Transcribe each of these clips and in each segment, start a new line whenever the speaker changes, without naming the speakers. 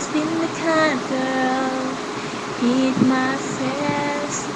always been the kind of girl hid my face.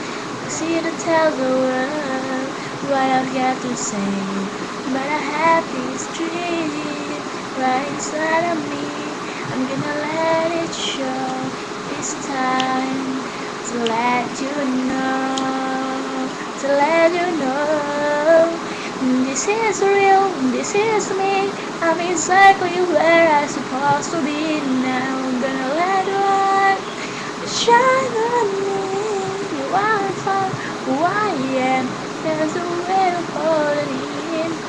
See to tell the world what I've got to say, but I have this dream right inside of me. I'm gonna let it show this time to let you know, to let you know. This is real, this is me. I'm exactly where I'm supposed to be now. I'm gonna let light shine on me. You are for who I am. There's a way to hold it in.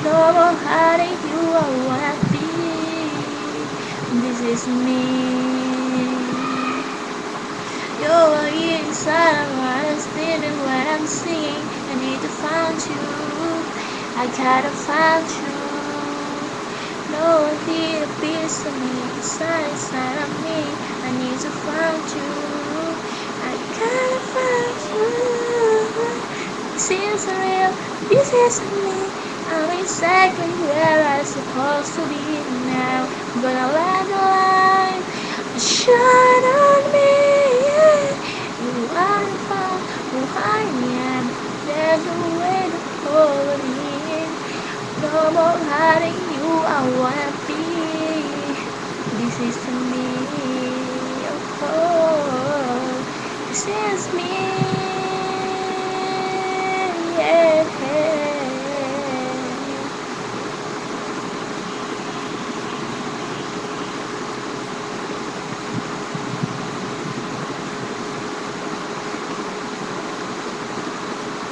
No more hiding who I wanna be. This is me. You're inside of my spirit when I'm singing. I need to find you. I gotta find you. No one here a piece of me inside of me. I need to find you. I gotta find you. This is real. This is me. I'm exactly where I'm supposed to be now. Gonna let the light shine on me. Yeah. You are who I am. There's a way to hold me in. No more hiding you, I wanna be. This is me. Oh, this is me.